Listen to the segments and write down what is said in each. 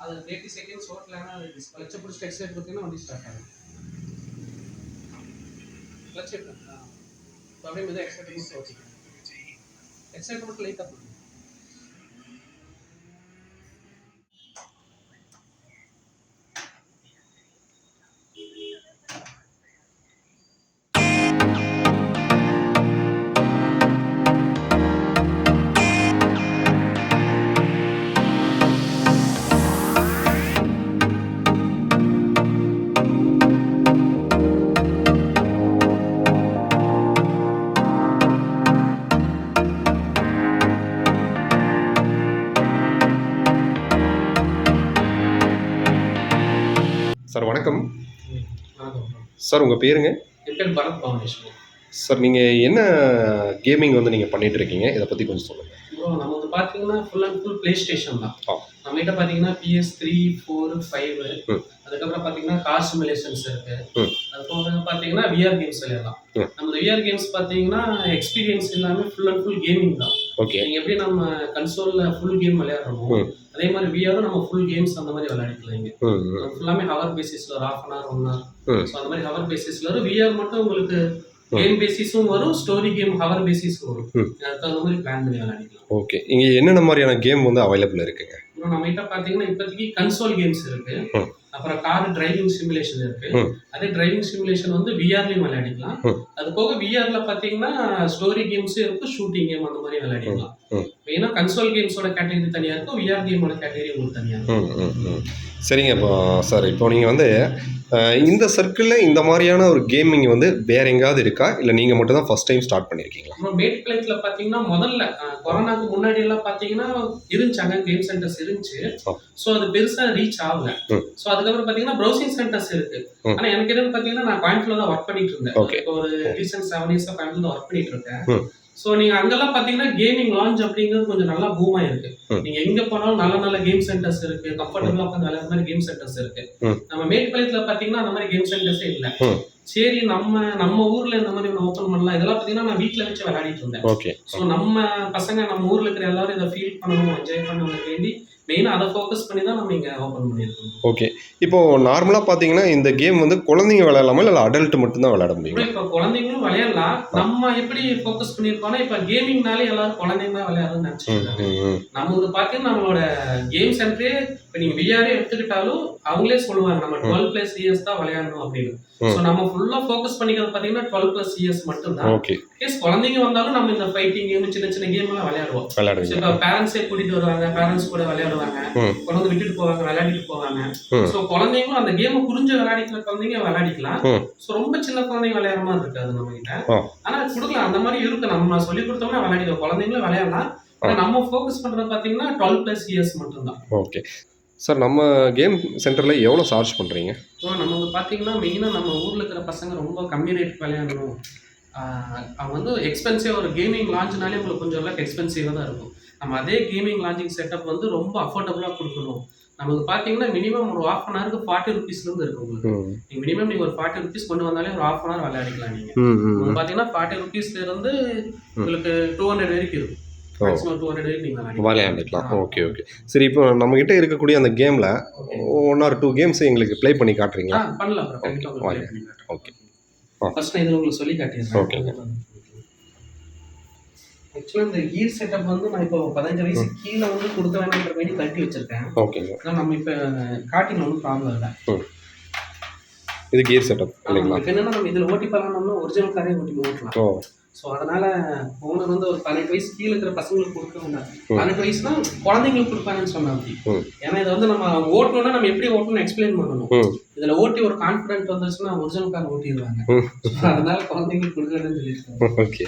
அது 30 செகண்ட்ஸ் ஓட்டலன்னா கிளட்சை பிடிச்சி எக்ஸைட் கொடுத்தீங்கன்னா வண்டி ஸ்டார்ட் ஆகும். கிளட்ச் இப்போ அப்படியே மெதுவாக எக்ஸைட் கொடுத்து ஓட்டிக்கணும். எக்ஸைட் மட்டும் லைட்டாக பண்ணுங்க. சார் வணக்கம். வணக்கம் சார் உங்கள் பேருங்க? என் பேர் பரத் பவனேஸ்வர். சார் நீங்கள் என்ன கேமிங் வந்து நீங்கள் பண்ணிட்டு இருக்கீங்க, இதை பற்றி கொஞ்சம் சொல்லுங்கள். ப்ரோ நம்ம வந்து பார்த்தீங்கன்னா full and full play station தான். ஆ. நம்மகிட்ட பார்த்தீங்கன்னா PS3, 4, 5 அதுக்கப்புறம் பார்த்தீங்கன்னா கார் சிமுலேஷன்ஸ் இருக்கு. அதுக்கப்புறம் பார்த்தீங்கன்னா விஆர் கேம்ஸ் விளையாடலாம். நம்ம விஆர் கேம்ஸ் பார்த்தீங்கன்னா எக்ஸ்பீரியன்ஸ் எல்லாமே ஃபுல் அண்ட் ஃபுல் கேமிங் தான். ஓகே. நீங்கள் எப்படி நம்ம கன்சோலில் ஃபுல் கேம் விளையாடுறோமோ அதே மாதிரி விஆரும் நம்ம ஃபுல் கேம்ஸ் அந்த மாதிரி விளையாடிக்கலாம். இங்கே ஃபுல்லாமே ஹவர் பேசிஸில் ஒரு 1/2 hour 1 hour. ஸோ அந்த மாதிரி ஹவர் பேசிஸில் வரும். விஆர் மட்டும் உங்களுக்கு கேம் பேசிஸும் வரும், ஸ்டோரி கேம் ஹவர் பேசிஸும் வரும். அதுக்கு அந்த மாதிரி பிளான் பண்ணி விளையாடிக்கலாம். ஓகே. இங்கே என்னென்ன மாதிரியான கேம் வந்து அவைலபிள் இருக்குங்க? நம்ம கிட்ட பார்த்தீங்கன்னா இப்போதைக்கு கன்சோல் கேம்ஸ் இருக்கு. அப்புறம் கார் டிரைவிங் சிமுலேஷன் இருக்கு. அதே டிரைவிங் சிமுலேஷன் வந்து விஆர்லயும் விளையாடிக்கலாம். அது போக விஆர்ல பார்த்தீங்கன்னா ஸ்டோரி கேம்ஸ் இருக்கு, ஷூட்டிங் கேம் அந்த மாதிரி விளையாடிக்கலாம். மெயினா கன்சோல் கேம்ஸோட கேட்டகரி தனியா இருக்கும், விஆர் கேமோட கேட்டகரி உங்களுக்கு தனியா இருக்கும். சரிங்க. இப்போ சார் இப்போ நீங்கள் வந்து இந்த சர்க்கிளில் இந்த மாதிரியான ஒரு கேமிங் வந்து வேற எங்காவது இருக்கா, இல்லை நீங்கள் மட்டும் தான் ஃபர்ஸ்ட் டைம் ஸ்டார்ட் பண்ணியிருக்கீங்களா? நம்ம மேட்டுப்பாளையத்தில் பார்த்தீங்கன்னா முதல்ல கொரோனாக்கு முன்னாடி எல்லாம் பார்த்தீங்கன்னா இருந்துச்சாங்க, கேம் சென்டர்ஸ் இருந்துச்சு. ஸோ அது பெருசாக ரீச் ஆகல. ஸோ அதுக்கப்புறம் பார்த்தீங்கன்னா ப்ரௌசிங் சென்டர்ஸ் இருக்கு. ஆனால் எனக்கு என்னன்னு பார்த்தீங்கன்னா நான் கோயம்புத்தூர்ல தான் ஒர்க் பண்ணிட்டு இருந்தேன். இப்போ ஒரு ரீசெண்ட் 7 years கோயம்புத்தூர்ல தான் ஒர்க் பண்ணிட்டு இருக்கேன். ஸோ நீங்க அங்கெல்லாம் பாத்தீங்கன்னா கேமிங் லான்ச் அப்படிங்கிறது கொஞ்சம் நல்லா பூம் ஆயிருக்கு. நீங்க எங்க போனாலும் நல்ல நல்ல கேம் சென்டர்ஸ் இருக்கு, கம்ஃபர்டபுளா உட்காந்து விளையாடுற மாதிரி கேம் சென்டர்ஸ் இருக்கு. நம்ம மேட்டுப்பாளையத்துல பாத்தீங்கன்னா அந்த மாதிரி கேம் சென்டர்ஸே இல்ல. சரி நம்ம ஊர்ல இந்த மாதிரி ஓப்பன் பண்ணலாம். இதெல்லாம் பாத்தீங்கன்னா நான் வீட்டுல வச்சு விளையாடிட்டு இருந்தேன். ஸோ நம்ம பசங்க நம்ம ஊர்ல இருக்கிற எல்லாரும் இதை ஃபீல் பண்ணணும், என்ஜாய் பண்ணணும் வேண்டி மெயினாக அதை ஃபோக்கஸ் பண்ணி தான் நம்ம இங்கே ஓப்பன் பண்ணியிருக்கோம். ஓகே. இப்போ நார்மலாக பார்த்தீங்கன்னா இந்த கேம் வந்து குழந்தைங்க விளையாடலாமா இல்லை அடல்ட் மட்டும்தான் விளையாட முடியும்? இப்போ குழந்தைங்களும் விளையாடலாம். நம்ம எப்படி ஃபோக்கஸ் பண்ணியிருக்கோம்னா இப்போ கேமிங்னாலே எல்லாரும் குழந்தைங்க தான் விளையாடுறதுன்னு நினச்சிருக்காங்க. நம்ம வந்து பார்த்தீங்கன்னா நம்மளோட கேம் சென்டரே இப்போ நீங்கள் விஆரே எடுத்துக்கிட்டாலும் அவங்களே சொல்லுவாங்க நம்ம 12+ years தான் விளையாடணும் அப்படின்னு. ஸோ நம்ம ஃபுல்லாக ஃபோக்கஸ் பண்ணிக்கிறது பார்த்தீங்கன்னா 12+ years மட்டும்தான். ஓகே. கேஸ் குழந்தைங்க வந்தாலும் நம்ம இந்த ஃபைட்டிங் கேம் சின்ன சின்ன கேம் எல்லாம் விளையாடுவோம். இப்போ பேரண்ட்ஸே கூட்டிட்டு வருவாங்க, பேரண்ட்ஸ் கூட விளையாடுவாங்க, குழந்தை விட்டுட்டு போவாங்க, விளையாடிட்டு போவாங்க. ஸோ குழந்தைங்களும் அந்த கேமை புரிஞ்சு விளையாடிக்கிற குழந்தைங்க விளையாடிக்கலாம். ஸோ ரொம்ப சின்ன குழந்தைங்க விளையாடுற மாதிரி இருக்காது நம்ம கிட்ட. ஆனா கொடுக்கலாம், அந்த மாதிரி இருக்கு. நம்ம சொல்லி கொடுத்தோம்னா விளையாடிக்கலாம், குழந்தைங்களும் விளையாடலாம். நம்ம ஃபோக்கஸ் பண்றது பாத்தீங்கன்னா 12+ years மட்டும்தான். Okay sir. நம்ம கேம் சென்டரில் எவ்வளோ சார்ஜ் பண்ணுறீங்க? நம்ம பார்த்தீங்கன்னா மெயினாக நம்ம ஊரில் இருக்கிற பசங்க ரொம்ப கம்மி ரேட் விளையாடணும். அவங்க வந்து எக்ஸ்பென்சிவ், ஒரு கேமிங் லான்ச்னாலே உங்களுக்கு கொஞ்சம் எல்லாம் எக்ஸ்பென்சிவாக தான் இருக்கும். நம்ம அதே கேமிங் லான்ச்சிங் செட்டப் வந்து ரொம்ப அஃபோர்டபுளாக கொடுக்கணும். நமக்கு பார்த்தீங்கன்னா மினிமம் ஒரு 1/2 hour 40 rupeesலேருந்து இருக்கு உங்களுக்கு. மினிமம் நீங்கள் ஒரு 40 rupees கொண்டு வந்தாலே ஒரு 1/2 hour விளையாடிக்கலாம். நீங்கள் பார்த்தீங்கன்னா 40 rupeesலேருந்து உங்களுக்கு 200 வரைக்கும் இருக்கும். விளையாண்டுக்கலாம். Okay okay. சரி, இப்போ நம்ம கிட்ட இருக்கக்கூடிய அந்த கேம்ல 1 or 2 கேம்ஸ் எங்களுக்கு ப்ளே பண்ணி காட்டுறீங்களா? பண்ணலாம். ஓகே. ஃபர்ஸ்ட் நான் இத உங்களுக்கு சொல்லி காட்டிடுறேன். ஓகேங்க. ஆக்சுவலா இந்த கீர் செட்டப் வந்து நான் இப்போ 15 வயசு கீழ வந்து கொடுக்க வேணாம்ன்ற மாதிரி கட்டி வச்சிருக்கேன். ஓகேங்க. நம்ம இப்போ காட்டின ஒன்றும் ப்ராப்ளம் இல்லை. இது கீர் செட்டப் இல்லைங்களா? என்னன்னா நம்ம இதில் ஓட்டி பண்ணலாம்னா ஒரிஜினல் காரே ஓட்டலாம். ஸோ அதனால ஓனர் வந்து ஒரு 18 வயசு கீழே இருக்கிற பசங்களுக்கு கொடுக்க வேண்டாம். 18 வயசுனா குழந்தைங்களுக்கு கொடுப்பாங்கன்னு சொன்னாங்க. ஏன்னா இதை வந்து நம்ம ஓட்டணும்னா நம்ம எப்படி ஓட்டணும்னு எக்ஸ்பிளைன் பண்ணணும். இதில் ஓட்டி ஒரு கான்ஃபிடென்ட் வந்துருச்சுன்னா ஒரிஜினல் கார் ஓட்டிடுவாங்க. அதனால குழந்தைங்களுக்கு கொடுக்கணும்னு சொல்லியிருக்காங்க. ஓகே.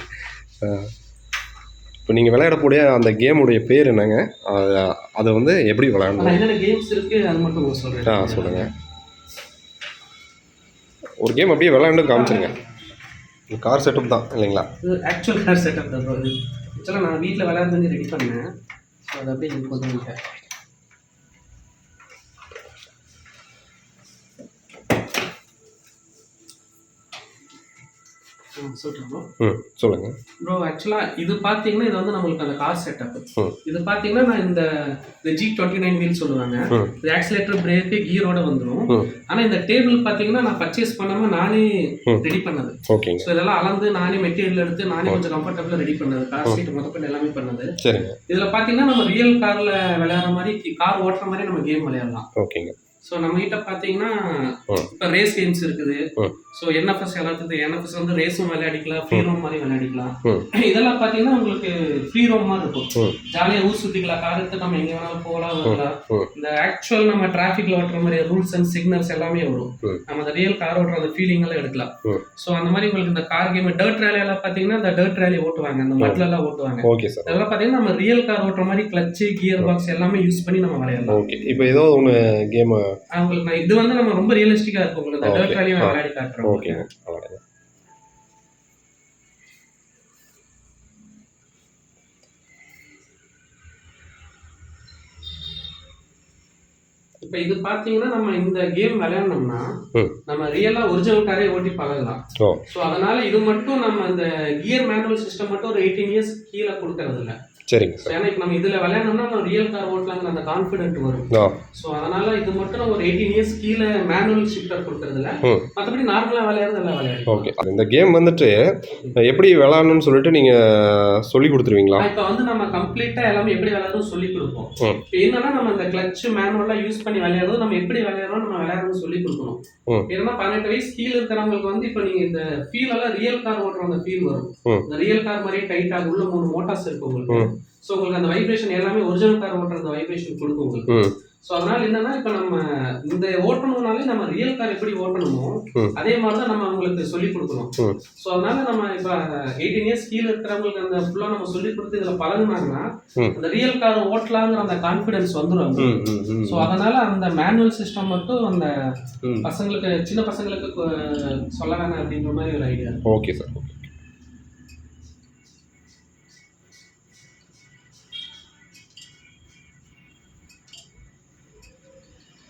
இப்போ நீங்கள் விளையாடக்கூடிய அந்த கேமுடைய பேர் என்னங்க? அதை வந்து எப்படி விளையாடணும்? என்னென்ன கேம்ஸ் இருக்கு அது மட்டும் சொல்கிறேன். சொல்லுங்கள். ஒரு கேம் அப்படியே விளையாண்டு காமிச்சிருங்க. கார் செட்டப் தான் இல்லைங்களா? இது ஆக்சுவல் கார் செட்டப் தான். இது ஆக்சுவலாக நான் வீட்டில் விளையாடுறது ரெடி பண்ணேன். ஸோ அது அப்படியே எனக்கு கொஞ்சம் சொல்றேன் ப்ரோ. சொல்லுங்க ப்ரோ ஆக்சுவலா இது பாத்தீங்கன்னா இது வந்து நம்மளுக்கு அந்த கார் செட்டப். ம். இது பாத்தீங்கன்னா நான் இந்த G29 வீல் சொல்லுவாங்க. இது ஆக்சிலேட்டர் பிரேக் கியரோட வந்துரும். ஆனா இந்த டேபிள் பாத்தீங்கன்னா நான் பர்ச்சேஸ் பண்ணாம நானே ரெடி பண்ணது. ஓகேங்க. ஸோ இதெல்லாம் அளந்து நானே மெட்டீரியல் எடுத்து நானே கொஞ்சம் கம்ஃபர்டபுளா ரெடி பண்ணது. கார் சீட் முதற்கொண்டு எல்லாமே பண்ணது. சரிங்க. இதுல பாத்தீங்கன்னா நம்ம ரியல் கார்ல விளையாடுற மாதிரி கார் ஓட்டுற மாதிரி நம்ம கேம் விளையாடலாம். ஓகேங்க. ஸோ நம்ம கிட்ட பாத்தீங்கன்னா இப்போ ரேஸ் கேம்ஸ் இருக்குது. ஸோ என்எஃப்எஸ் எல்லாத்துக்கும் என்எஃப்எஸ் வந்து ரேஸும் விளையாடிக்கலாம், ஃப்ரீ ரோம் மாதிரி விளையாடிக்கலாம். இதெல்லாம் பார்த்தீங்கன்னா உங்களுக்கு ஃப்ரீ ரோம் மாதிரி இருக்கும். ஜாலியாக ஊர் சுற்றிக்கலாம், கார் எடுத்து நம்ம எங்கே வேணாலும் போகலாம் வரலாம். இந்த ஆக்சுவல் நம்ம டிராஃபிக்ல ஓட்டுற மாதிரி ரூல்ஸ் அண்ட் சிக்னல்ஸ் எல்லாமே வரும். நம்ம அந்த ரியல் கார் ஓட்டுற அந்த ஃபீலிங் எல்லாம் எடுக்கலாம். ஸோ அந்த மாதிரி உங்களுக்கு இந்த கார் கேம் டர்ட் ரேலி எல்லாம் பார்த்தீங்கன்னா இந்த டர்ட் ரேலி ஓட்டுவாங்க, அந்த மட்ல எல்லாம் ஓட்டுவாங்க. Okay sir. அதெல்லாம் பார்த்தீங்கன்னா நம்ம ரியல் கார் ஓட்டுற மாதிரி கிளச்சு கியர் பாக்ஸ் எல்லாமே யூஸ் பண்ணி நம்ம விளையாடலாம். ஓகே. இப்போ ஏதோ ஒன்று கேம் உங்களுக்கு நான் இது வந்து நம்ம ரொம்ப ரியலிஸ்டிக்கா இருக்கும். உங்களுக்கு அந்த டர்ட் ரேலியை விளையாடி காட்டுறோம். ஓகே. இப்ப இது பாத்தீங்கன்னா நம்ம இந்த கேம் விளையாடணும்னா நம்ம ரியலா ஒரிஜினல் காரே ஓட்டி பழகலாம். சோ அதனால இது மட்டும் நம்ம இந்த கியர் மேனுவல் சிஸ்டம் மட்டும் ஒரு 18 இயர்ஸ் கீழே கொடுக்கறது இல்ல. சரிங்க சார். ஏன்னா இப்போ நம்ம இதுல விளையாடணும்னா நம்ம ரியல் கார் ஓட்டலாங்கிற அந்த கான்ஃபிடென்ட் வரும். ஸோ அதனால இது மட்டும் நம்ம ஒரு 18 இயர்ஸ் கீழே மேனுவல் ஷிஃப்டர் கொடுக்கறது இல்ல. மற்றபடி நார்மலா விளையாடுறது எல்லாம் விளையாடு. ஓகே. இந்த கேம் வந்துட்டு எப்படி விளையாடணும்னு சொல்லிட்டு நீங்க சொல்லி கொடுத்துருவீங்களா? இப்போ வந்து நம்ம கம்ப்ளீட்டா எல்லாமே எப்படி விளையாடணும்னு சொல்லி கொடுப்போம். இப்போ என்னன்னா நம்ம இந்த கிளட்ச் மேனுவலா யூஸ் பண்ணி விளையாடுறது நம்ம எப்படி விளையாடுறோம் நம்ம விளையாடணும்னு சொல்லி கொடுக்கணும். ஏன்னா 18 வயசு கீழே இருக்கிறவங்களுக்கு வந்து இப்போ நீங்க இந்த ஃபீல் எல்லாம் ரியல் கார் ஓட்டுற அந்த ஃபீல் வரும். இந்த ரியல் கார் மாதிரியே டைட் ஆகும். உள்ள 3 மோட்டார்ஸ் இருக்கு உங்களுக்கு. ஸோ உங்களுக்கு அந்த வைப்ரேஷன் எல்லாமே ஒரிஜினல் கார் ஓட்டுற அந்த வைப்ரேஷன் கொடுக்கும் உங்களுக்கு. ஸோ அதனால என்னன்னா இப்போ நம்ம இந்த ஓட்டணும்னாலே நம்ம ரியல் கார் எப்படி ஓட்டணுமோ அதே மாதிரி தான் நம்ம அவங்களுக்கு சொல்லி கொடுக்கணும். ஸோ அதனால நம்ம இப்போ 18 இயர்ஸ் கீழே இருக்கிறவங்களுக்கு அந்த ஃபுல்லாக நம்ம சொல்லி கொடுத்து இதில் பழகுனாங்கன்னா அந்த ரியல் கார் ஓட்டலாங்கிற அந்த கான்ஃபிடன்ஸ் வந்துடும். ஸோ அதனால அந்த மேனுவல் சிஸ்டம் மட்டும் அந்த பசங்களுக்கு சின்ன பசங்களுக்கு சொல்ல வேணாம் அப்படின்ற மாதிரி ஒரு ஐடியா. Okay sir.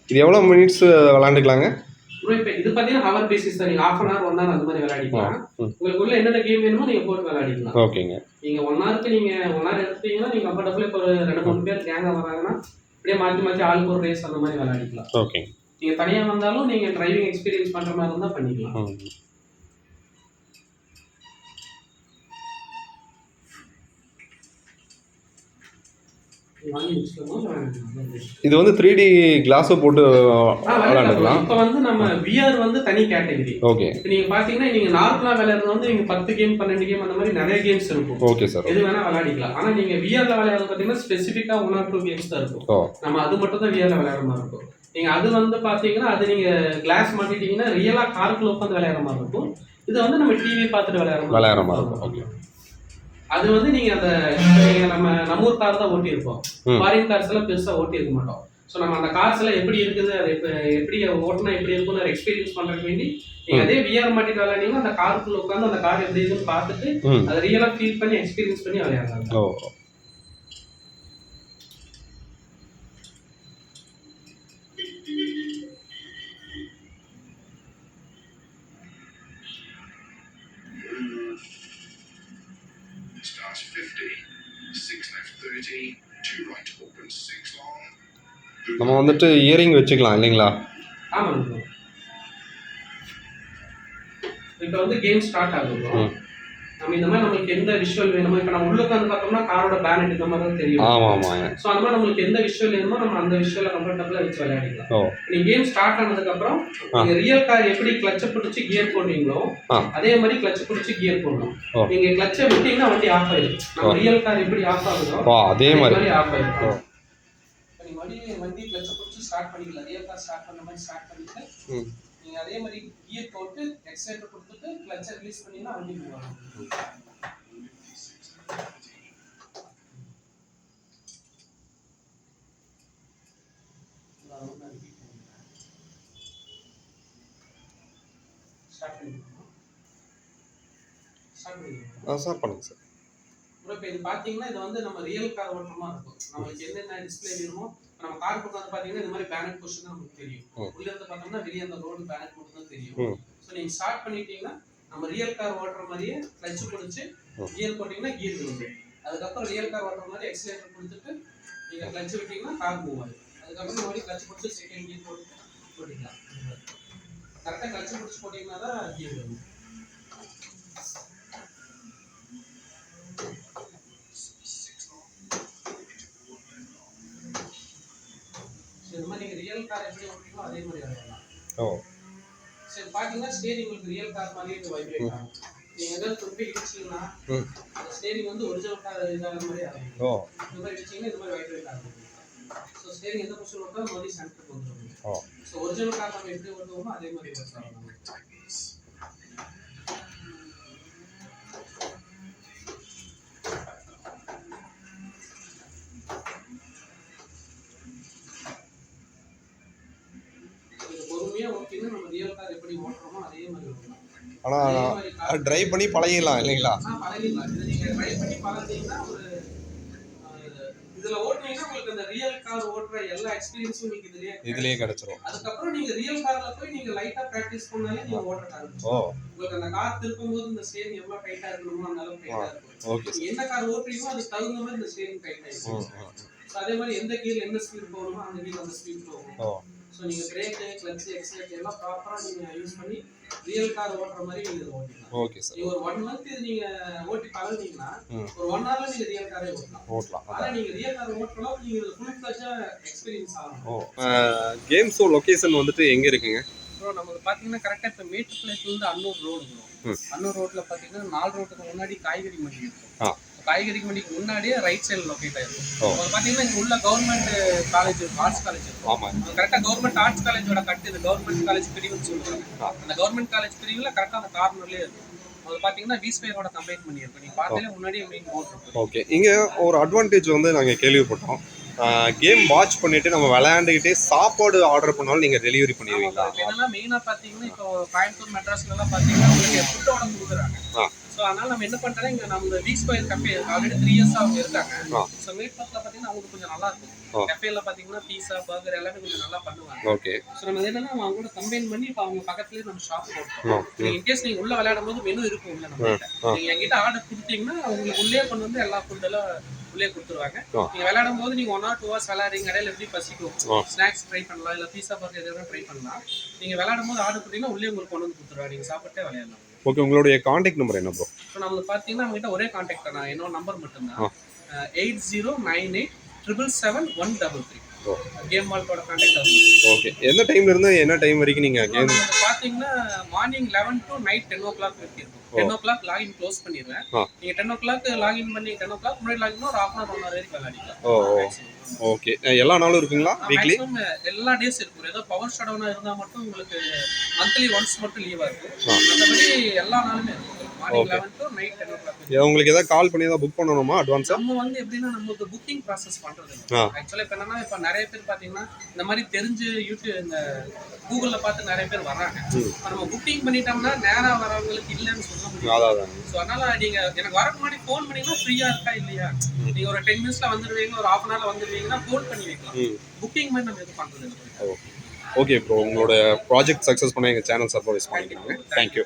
இது எவ்வளோ மினிட்ஸ் விளாண்டுக்கலாங்க? இப்போ இது பார்த்தீங்கன்னா ஹவர் பேசிஸ் தான். நீங்கள் 1/2 hour 1 hour அந்த மாதிரி விளையாடிக்கலாம். உங்களுக்கு உள்ள என்னென்ன கேம் வேணுமோ நீங்கள் போட்டு விளையாடிக்கலாம். ஓகேங்க. நீங்கள் 1 hourக்கு நீங்கள் 1 hour எடுத்தீங்கன்னா நீங்கள் கம்ஃபர்டபுளாக இப்போ ஒரு 2-3 பேர் கேங்காக வராங்கன்னா அப்படியே மாற்றி மாற்றி ஆளுக்கு ஒரு ரேஸ் அந்த மாதிரி விளையாடிக்கலாம். ஓகேங்க. நீங்கள் தனியாக வந்தாலும் நீங்கள் டிரைவிங் எக்ஸ்பீரியன்ஸ் பண்ணுற மாதிரி இருந்தால் பண்ணிக்கலாம். இது வந்து 3D கிளாஸ் போட்டு விளையாடலாம். இப்போ வந்து நம்ம VR வந்து தனி கேட்டகரி. ஓகே. இப்போ நீங்க பாத்தீங்கன்னா நீங்க நார்மலா விளையாடுறது வந்து நீங்க 10 கேம் 12 கேம் அந்த மாதிரி நிறைய கேம்ஸ் இருக்கும். Okay sir. எது வேணா விளையாடிக்கலாம். ஆனா நீங்க VR ல விளையாடுறது பாத்தீங்கன்னா ஸ்பெசிஃபிக்கா 1 or 2 கேம்ஸ் தான் இருக்கும். நம்ம அது மட்டும் தான் VR ல விளையாடுற மாதிரி இருக்கும். நீங்க அது வந்து பாத்தீங்கன்னா அது நீங்க கிளாஸ் மாட்டிட்டீங்கன்னா ரியலா காருக்குள்ள உட்காந்து விளையாடுற மாதிரி இருக்கும். இது வந்து நம்ம டிவி பார்த்துட்டு விளையாடுற மாதிரி இருக்கும். ஓகே. அது வந்து நீங்க அந்த நம்ம ஊர் கார் தான் ஓட்டி இருப்போம். ஃபாரின் கார்ஸ் எல்லாம் பெருசா ஓட்டி இருக்க மாட்டோம். ஸோ நம்ம அந்த கார்ஸ் எல்லாம் எப்படி இருக்குது, அது எப்படி ஓட்டினா எப்படி இருக்குன்னு எக்ஸ்பீரியன்ஸ் பண்றதுக்கு வேண்டி நீங்க அதே விஆர் மாட்டிட்டு விளையாடிங்கன்னா அந்த காருக்குள்ள உட்காந்து அந்த கார் எப்படி இருக்குன்னு பார்த்துட்டு அதை ரியலா ஃபீல் பண்ணி எக்ஸ்பீரியன்ஸ் பண்ணி விளையாடலாம். Starts 50, 6 left 30, 2 right opens 6 long. நம்ம வந்துட்டு இயரிங் வச்சுக்கலாம் இல்லைங்களா? ஆமாங்க. இப்போ வந்து கேம் ஸ்டார்ட் ஆகும். நம்ம இந்த மாதிரி நமக்கு எந்த விஷுவல் வேணுமோ இப்போ நம்ம உள்ள உட்காந்து பார்த்தோம்னா காரோட பேனட் இந்த மாதிரி தான் தெரியும். ஆமா ஆமாங்க. ஸோ அந்த மாதிரி நம்மளுக்கு எந்த விஷுவல் வேணுமோ நம்ம அந்த விஷுவலை கம்ஃபர்டபுளாக வச்சு விளையாடிக்கலாம். நீங்க கேம் ஸ்டார்ட் ஆனதுக்கப்புறம் நீங்க ரியல் கார் எப்படி கிளட்சை பிடிச்சி கியர் போடுவீங்களோ அதே மாதிரி கிளட்சை பிடிச்சி கியர் போடணும். நீங்க கிளட்சை விட்டீங்கன்னா வண்டி ஆஃப் ஆயிடும். நம்ம ரியல் கார் எப்படி ஆஃப் ஆகுதோ அதே மாதிரி ஆஃப் ஆயிடும். நீங்க வண்டி கிளட்சை பிடிச்சி ஸ்டார்ட் பண்ணிக்கலாம். ரியல் கார் ஸ்டார்ட் பண்ண மாதிரி ஸ்டார்ட் பண்ணிட்டு நீங்க அதே மாதிரி கியர் போட்டு எக்ஸைட்டர் கொடுத்துட்டு கிளட்சை ரிலீஸ் பண்ணீங்கன்னா வண்டி மூவ் ஆகும். சார் பண்ணுங்க சார். இப்போ இது பார்த்தீங்கன்னா இது வந்து நம்ம ரியல் கார் ஓட்டுற மாதிரி இருக்கும். நம்மளுக்கு என்னென்ன டிஸ்பிளே வேணுமோ நம்ம கார் பக்கம் பார்த்தீங்கன்னா இந்த மாதிரி பேனட் பொசிஷன் நமக்கு தெரியும். உள்ள இருந்து பார்த்தோம்னா வெளியே அந்த ரோடு பேனட் மட்டும் தான் தெரியும். ஸோ நீங்கள் ஸ்டார்ட் பண்ணிட்டீங்கன்னா நம்ம ரியல் கார் ஓட்டுற மாதிரியே கிளட்ச் பிடிச்சி கியர் போட்டிங்கன்னா கியர் விழுந்துடும். அதுக்கப்புறம் ரியல் கார் ஓட்டுற மாதிரி எக்ஸிலேட்டர் கொடுத்துட்டு நீங்கள் கிளட்ச் விட்டிங்கன்னா கார் மூவ் ஆகும். அதுக்கப்புறம் மறுபடியும் கிளட்ச் பிடிச்சி செகண்ட் கியர் போட்டு போட்டிக்கலாம். கரெக்டாக கிளட்ச் பிடிச்சி போட்டிங்கன்னா தான் கியர் வரும். இந்த மாதிரி நீங்கள் ரியல் கார் எப்படி ஓட்டுறீங்களோ அதே மாதிரி விளையாடலாம். சரி பார்த்தீங்கன்னா ஸ்டேரிங் உங்களுக்கு ரியல் கார் மாதிரியே இது வைப்ரேட் ஆகும். நீங்கள் எதாவது கொண்டு போய் இடிச்சிங்கன்னா அந்த ஸ்டேரிங் வந்து ஒரிஜினல் கார் இதாகிற மாதிரி ஆகும். இந்த மாதிரி இடிச்சிங்கன்னா இந்த மாதிரி வைப்ரேட் ஆகும். ஸோ ஸ்டேரிங் எந்த பொசிஷன் ஓட்டாலும் மறுபடியும் சென்டருக்கு வந்துடும். ஸோ ஒரிஜினல் கார் நம்ம எப்படி ஓட்டுவோமோ அதே மாதிரி ஒர்க் ஆகும். ஆனால் ட்ரைவ் பண்ணி பழகிடலாம் இல்லைங்களா? பழகிடலாம். இது நீங்கள் ட்ரைவ் பண்ணி பழகிட்டீங்கன்னா ஒரு இதில் ஓட்டுனீங்கன்னா உங்களுக்கு அந்த ரியல் கார் ஓட்டுற எல்லா எக்ஸ்பீரியன்ஸும் உங்களுக்கு இதுலேயே கிடைச்சிரும். அதுக்கப்புறம் நீங்கள் ரியல் காரில் போய் நீங்கள் லைட்டாக ப்ராக்டிஸ் பண்ணாலே நீங்கள் ஓட்ட ஆரம்பிச்சிடும். உங்களுக்கு அந்த கார் திருப்பும்போது இந்த ஸ்டேரிங் எவ்வளோ டைட்டாக இருக்கணுமோ அந்த அளவுக்கு டைட்டாக இருக்கும். என்ன கார் ஓட்டுறீங்களோ அதுக்கு தகுந்த மாதிரி இந்த ஸ்டேரிங் டைட் ஆகிடும். ஸோ அதே மாதிரி எந்த கீழ் என்ன ஸ்பீட் போகணுமோ அந்த கீழ் அந்த ஸ்பீட் போகும். ஸோ நீங்கள் பிரேக்கு கிளட்ச் எக்ஸலேட்டர் எல்லாம் ப்ராப்பராக நீங்கள் யூஸ் பண்ணி ரியல் கார் ஓட்டுற மாதிரி நீங்கள் ஓட்டிக்கலாம். Okay sir. ஒரு 1 மந்த் இது நீங்கள் ஓட்டி பழகினீங்கன்னா ஒரு 1 ஹவர்ல நீங்கள் ரியல் காரே ஓட்டலாம். ஆனால் நீங்கள் ரியல் கார் ஓட்டலாம் நீங்கள் ஃபுல் ஃப்ளெஜ்டாக எக்ஸ்பீரியன்ஸ் ஆகும். கேம் ஷோ லொகேஷன் வந்துட்டு எங்கே இருக்குங்க? ஸோ நமக்கு பார்த்தீங்கன்னா கரெக்டாக இப்போ மேட்டுப்பாளையத்துலேருந்து அன்னூர் ரோடு வரும். அன்னூர் ரோட்டில் பார்த்தீங்கன்னா 4 ரோட்டுக்கு முன்னாடி காய்கறி மண்டி இருக்கும். காய்கறி மண்டிக்கு முன்னாடியே ரைட் சைடில் லொக்கேட் ஆயிருக்கும். பார்த்தீங்கன்னா இங்கே உள்ள கவர்மெண்ட் காலேஜ் ஆர்ட்ஸ் காலேஜ் இருக்கும். ஆமாம், கரெக்டாக கவர்மெண்ட் ஆர்ட்ஸ் காலேஜோட கட்டு இது கவர்மெண்ட் காலேஜ் பிரிவுன்னு சொல்லுவாங்க. அந்த கவர்மெண்ட் காலேஜ் பிரிவில் கரெக்டாக அந்த கார்னர்லேயே இருக்கும். அது பார்த்தீங்கன்னா வீஸ்பேரோட கம்பைன் பண்ணியிருக்கும். நீங்கள் பார்த்தாலே முன்னாடியே மெயின் போர்ட் இருக்கும். ஓகே, இங்கே ஒரு அட்வான்டேஜ் வந்து நாங்கள் கேள்விப்பட்டோம். கேம் வாட்ச் பண்ணிட்டு நம்ம விளையாண்டுக்கிட்டே சாப்பாடு ஆர்டர் பண்ணாலும் நீங்கள் டெலிவரி பண்ணிடுவீங்களா? என்னன்னா மெயினாக பார்த்தீங்கன்னா இப்போ கோயம்புத்தூர் மெட்ராஸ்லாம் பார்த்தீங்கன்னா உங்களுக்கு ஃபுட்டோட கொடுக்குறாங்க. ஸோ அதனால நம்ம என்ன பண்ணுறோம், இங்கே நம்ம வீஸ்பயர் கஃபே ஆல்ரெடி 3 இயர்ஸாக அவங்க இருக்காங்க. ஸோ மேட்பாத்தில் பார்த்தீங்கன்னா அவங்களுக்கு கொஞ்சம் நல்லா இருக்கும். கஃபேல பார்த்தீங்கன்னா பீஸா பர்கர் எல்லாமே கொஞ்சம் நல்லா பண்ணுவாங்க. ஓகே. ஸோ நம்ம என்னன்னா அவங்க கூட கம்பைன் பண்ணி இப்போ அவங்க பக்கத்துலேயே நம்ம ஷாப் போட்டோம். இன்கேஸ் நீங்கள் உள்ள விளையாடும் போது மெனு இருக்கும் இல்லை நம்ம நீங்கள் எங்கிட்ட ஆர்டர் கொடுத்தீங்கன்னா உங்களுக்கு உள்ளே கொண்டு வந்து எல்லா ஃபுட்டெல்லாம் உள்ளே கொடுத்துருவாங்க. நீங்கள் விளையாடும் போது நீங்கள் 1 or 2 hours விளையாடுறீங்க, இடையில எப்படி பசிக்கும் ஸ்நாக்ஸ் ட்ரை பண்ணலாம், இல்லை பீஸா பர்கர் எதாவது ட்ரை பண்ணலாம். நீங்கள் விளையாடும் போது ஆர்டர் கொடுத்தீங்கன்னா உள்ளே உங்களுக்கு கொண்டு வந்து கொடுத்துருவாங்க. நீங்கள் சாப்பிட்டே விளையாடலாம். ஓகே, உங்களுடைய காண்டாக்ட் நம்பர் என்ன ப்ரோ? இப்போ நம்மளுக்கு பார்த்தீங்கன்னா நம்மகிட்ட ஒரே காண்டாக்ட் தான், என்னோட நம்பர் மட்டும்தான். 8098777133. கேம் வால்ட்டோட காண்டாக்ட் ஆகும். ஓகே, எந்த டைம்ல இருந்து என்ன டைம் வரைக்கும் நீங்கள் கேம் பார்த்தீங்கன்னா மார்னிங் 11 to night 10 o'clock வரைக்கும் இருக்கும். 10 o'clock லாகின் க்ளோஸ் பண்ணிடுவேன். நீங்கள் 10 o'clock லாகின் பண்ணி 10 o'clock முன்னாடி லாகின் ஒரு 1/2 hour 1 hour வரைக்கும் விளையாடிக்கலாம். ஓகே, எல்லா நாளும் இருக்குங்களா? வீக்லி எல்லா டேஸ் இருக்கும். ஏதோ பவர் ஷட் டவுனா இருந்தா மட்டும் உங்களுக்கு மந்த்லி ஒன்ஸ் மட்டும் லீவா இருக்கும். மற்றபடி எல்லா நாளுமே இருக்கும். Morning 11 to night 10 o'clock. உங்களுக்கு ஏதாவது கால் பண்ணி ஏதாவது புக் பண்ணணுமா அட்வான்ஸ்? நம்ம வந்து எப்படின்னா நமக்கு புக்கிங் ப்ராசஸ் பண்றது ஆக்சுவலா இப்போ என்னன்னா இப்போ நிறைய பேர் பார்த்தீங்கன்னா இந்த மாதிரி தெரிஞ்சு யூடியூப் இந்த கூகுளில் பார்த்து நிறைய பேர் வர்றாங்க. இப்போ நம்ம புக்கிங் பண்ணிட்டோம்னா நேராக வரவங்களுக்கு இல்லைன்னு சொல்ல முடியும். ஸோ அதனால நீங்க எனக்கு வரக்கு முன்னாடி ஃபோன் பண்ணீங்கன்னா ஃப்ரீயா இருக்கா இல்லையா, நீங்க ஒரு 10 minutesல வந்துடுவீங்க, ஒரு 1/2 hourல வந்துடுவீங்கன்னா ஃபோன் பண்ணி வைக்கலாம். புக்கிங் மாதிரி நம்ம எதுவும் பண்றது இல்லை. ஓகே ப்ரோ, உங்களோட ப்ராஜெக்ட் சக்ஸஸ் பண்ண எங்கள் சேனல் சர்வீஸ் பண்ணிக்கிறோங்க. தேங்க்யூ.